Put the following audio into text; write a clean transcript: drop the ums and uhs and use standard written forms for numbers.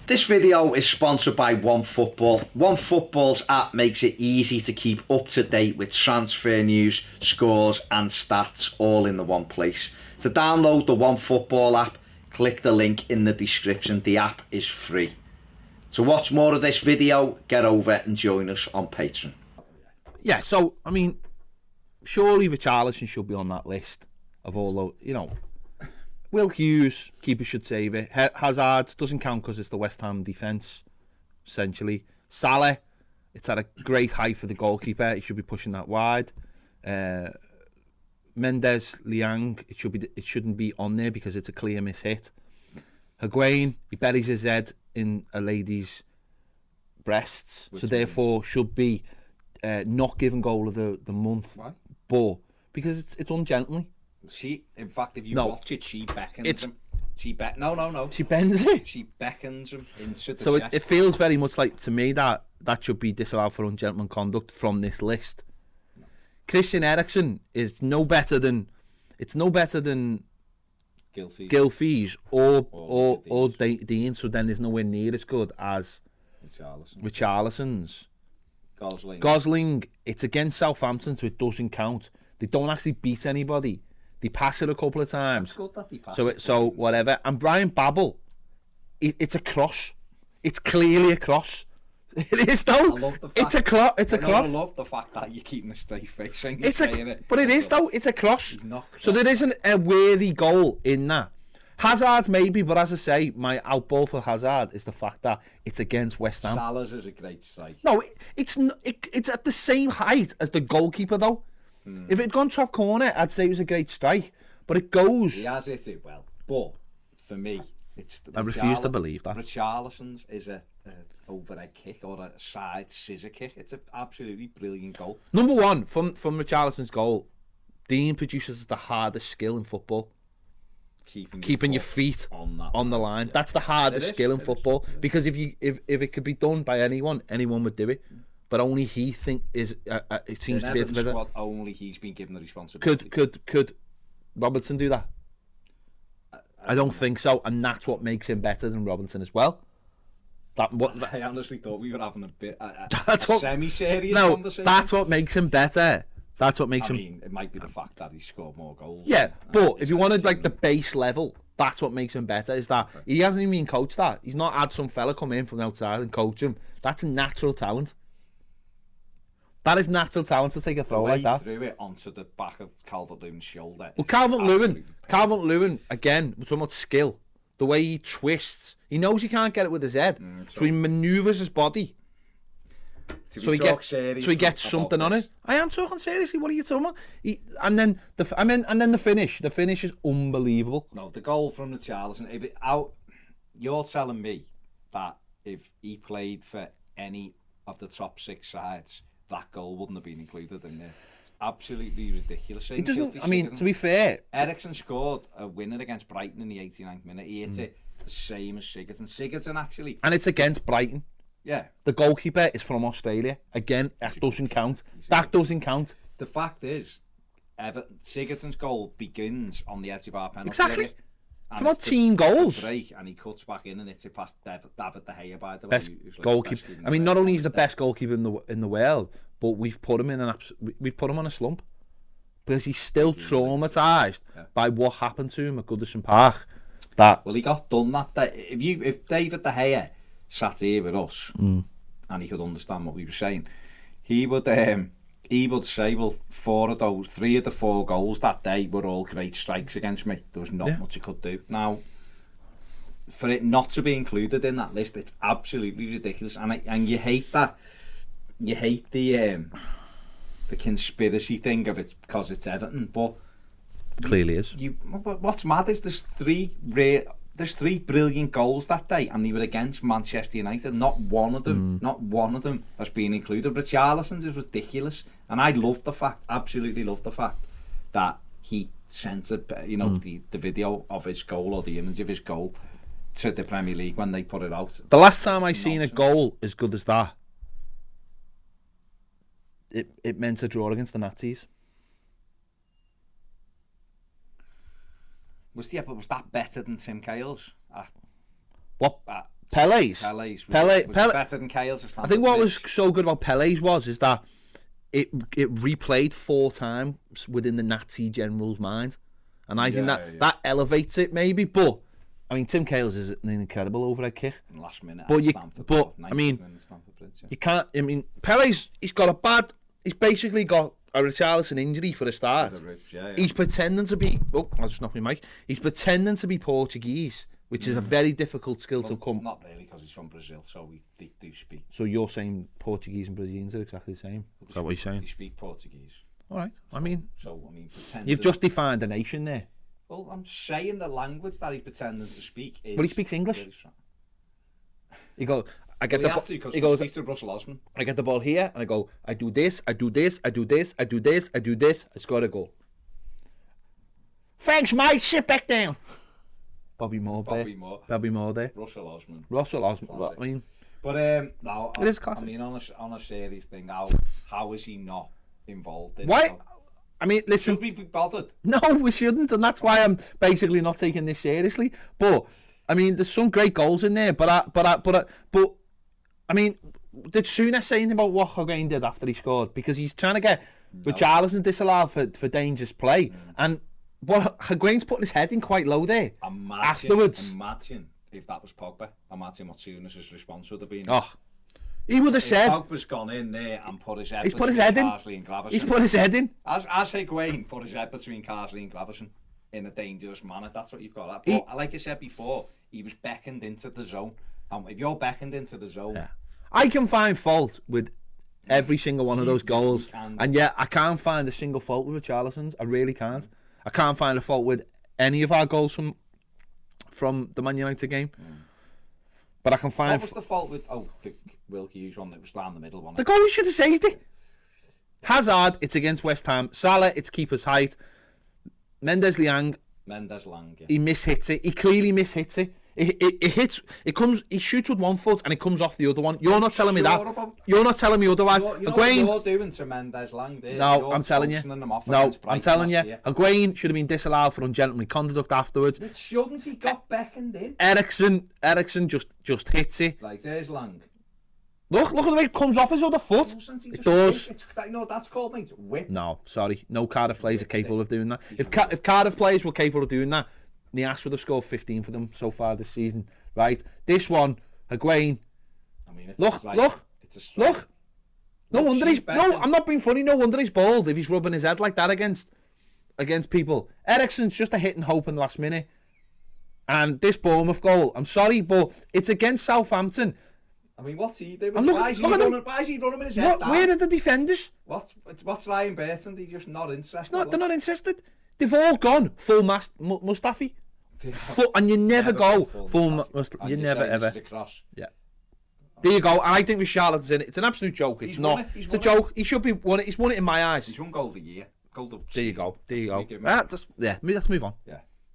This video is sponsored by OneFootball. OneFootball's app makes it easy to keep up to date with transfer news, scores and stats all in the one place. To download the OneFootball app, click the link in the description. The app is free. To watch more of this video, get over and join us on Patreon. Yeah, so, I mean, surely Richarlison should be on that list of all the, you know, Will Hughes, keeper should save it. Hazard doesn't count because it's the West Ham defence, essentially. Salah, it's at a great height for the goalkeeper. He should be pushing that wide. Mendes, Liang, it shouldn't be on there because it's a clear miss-hit. Higuain, he buries his head in a lady's breasts, so therefore should be not given goal of the month. Why? But because it's ungentlemanly. In fact, if you watch it, she beckons him. She no. She bends it. She beckons him into the So chest. it feels very much like, to me, that should be disallowed for ungentleman conduct from this list. No. Christian Eriksen is no better than Gylfi's or Dean, so then there's nowhere near as good as Richarlison's. Gosling, it's against Southampton, so it doesn't count. They don't actually beat anybody. They pass it a couple of times. So whatever. And Brian Babel, it's a cross. It's clearly a cross. It is though. It's a cross. I love the fact that you're keeping a straight face when you're saying it. But it is though. It's a cross. So there isn't a worthy goal in that. Hazard maybe, but as I say, my outball for Hazard is the fact that it's against West Ham. Salah's is a great strike. No, it's at the same height as the goalkeeper though. If it had gone top corner, I'd say it was a great strike. But it goes. He has hit it well. But for me, it's. I refuse to believe that. Richarlison's is a overhead kick or a side scissor kick. It's an absolutely brilliant goal. Number one, from Richarlison's goal, Dean produces the hardest skill in football. Keeping your feet on the line. Yeah. That's the hardest skill in football. Because if it could be done by anyone would do it. But only he it seems to be a bit. Only he's been given the responsibility. Could Robertson do that? I don't think so, and that's what makes him better than Robinson as well. I honestly thought we were having a bit semi-serious conversation. That's what makes him better. That's what makes him. I mean, it might be the fact that he scored more goals. Yeah, but if you wanted like the base level, that's what makes him better. Is that he hasn't even been coached that. He's not had some fella come in from outside and coach him. That's a natural talent. That is natural talent to take a throw like that. Threw it onto the back of Calvert-Lewin's shoulder. Well, Calvert-Lewin, again, we're talking about skill. The way he twists. He knows he can't get it with his head. So he manoeuvres his body. So he gets something on it. I am talking seriously. What are you talking about? And then the finish. The finish is unbelievable. No, the goal from Richarlison. You're telling me that if he played for any of the top 6 sides, that goal wouldn't have been included in there. It's absolutely ridiculous. It doesn't. I mean, to be fair, Eriksen scored a winner against Brighton in the 89th minute. He hit it the same as Sigurdsson actually. And it's against Brighton. Yeah. The goalkeeper is from Australia. Again, that doesn't count. That doesn't count. The fact is, Sigurdsson's goal begins on the edge of our penalty. Exactly. It's about team goals. And he cuts back in and it's past David De Gea, by the way. Best goalkeeper. I mean, not only is the best goalkeeper in the world, but we've put him on a slump because he's still traumatised by what happened to him at Goodison Park. Well, he got done that day. If David De Gea sat here with us and he could understand what we were saying, he would say, well, 3 of the 4 goals that day were all great strikes against me. There was not much he could do. Now, for it not to be included in that list, it's absolutely ridiculous. And you hate that. You hate the conspiracy thing of it because it's Everton, but clearly is. What's mad is there's 3 brilliant goals that day, and they were against Manchester United. Not one of them has been included. Richarlison's is ridiculous, and I absolutely love the fact that he sent the video of his goal or the image of his goal to the Premier League when they put it out. The last time I seen a goal as good as that, it meant a draw against the Nazis. Was that better than Tim Cahill's? What Pele's was better than Kale's. I think what was so good about Pele's is that it replayed 4 times within the Nazi general's mind, and I think that elevates it maybe. But I mean, Tim Cahill's is an incredible overhead kick. Last minute, but I mean, you can't. I mean, Pele's he's basically got a Richarlison injury for a start. He's pretending to be. Oh, I'll just knock my mic. He's pretending to be Portuguese, which is a very difficult skill to come. Not really, because he's from Brazil, so they do speak. So you're saying Portuguese and Brazilians are exactly the same? Is that what you're saying? They speak Portuguese. All right. I mean, pretending. You've just defined a nation there. Well, I'm saying the language that he's pretending to speak is. But he speaks English. He goes. I get he goes. Speaks to Russell Osman. I get the ball here, and I go. I do this. I do this. I do this. I do this. I do this. I score a goal. Thanks, mate. Sit back down. Bobby Moore there. Russell Osman. Well, I mean, but now it is classic. I mean, on a serious thing, how is he not involved in why? it? I mean, listen. Should we be bothered? No, we shouldn't, and that's why I'm basically not taking this seriously. But I mean, there's some great goals in there. But I mean, did Souness say anything about what Higuain did after he scored? Because he's trying to get Richarlison disallowed for dangerous play, and what Higuain's putting his head in quite low there. Afterwards, imagine if that was Pogba. Imagine what Souness's response would have been. Oh, he would have said. Pogba's gone in there and put his head. He's put his head in. He's put his head in. As Higuain put his head between Carsley and Gravison in a dangerous manner. That's what you've got. But like I said before, he was beckoned into the zone. And if you're beckoned into the zone, I can find fault with every single one of those goals, and yet I can't find a single fault with Richarlison's. I really can't. I can't find a fault with any of our goals from the Man United game. But I can find. What was the fault with the Wilkie Hughes one that was down the middle one? The goalie should have saved it. Hazard, it's against West Ham. Salah, it's keeper's height. Mendes Liang, he mishits it. He clearly mishits it. It hits. It comes. He shoots with one foot and it comes off the other one. You're not telling me that. You're not telling me otherwise. You know what you're doing to Mendes Lang there? No, I'm telling you. No, I'm telling you. Higuain should have been disallowed for ungentlemanly conduct afterwards. But shouldn't he got beckoned in? Ericsson just hits it. Right, there's Lang. Look at the way it comes off his other foot. It does. You know what that's called, mate? Whip. No, sorry. No Cardiff players are capable of doing that. If Cardiff players were capable of doing that, Nias would have scored 15 for them so far this season, right? This one, Higuain. I mean, look. No wonder he's. No, I'm not being funny. No wonder he's bald if he's rubbing his head like that against people. Ericsson's just a hit and hope in the last minute. And this Bournemouth goal, I'm sorry, but it's against Southampton. I mean, what's he doing? Why is he running with his head down? Where are the defenders? What's Ryan Burton? They're just not interested. They're not interested. They've all gone full Mustafi. And you never go full Mustafi. You never ever. Yeah. There you go. I think Richarlison's in it. It's an absolute joke. It's not. It's a joke. He should be won it. He's won it in my eyes. He's won goal of the year. There you go. Let's move on. Yeah.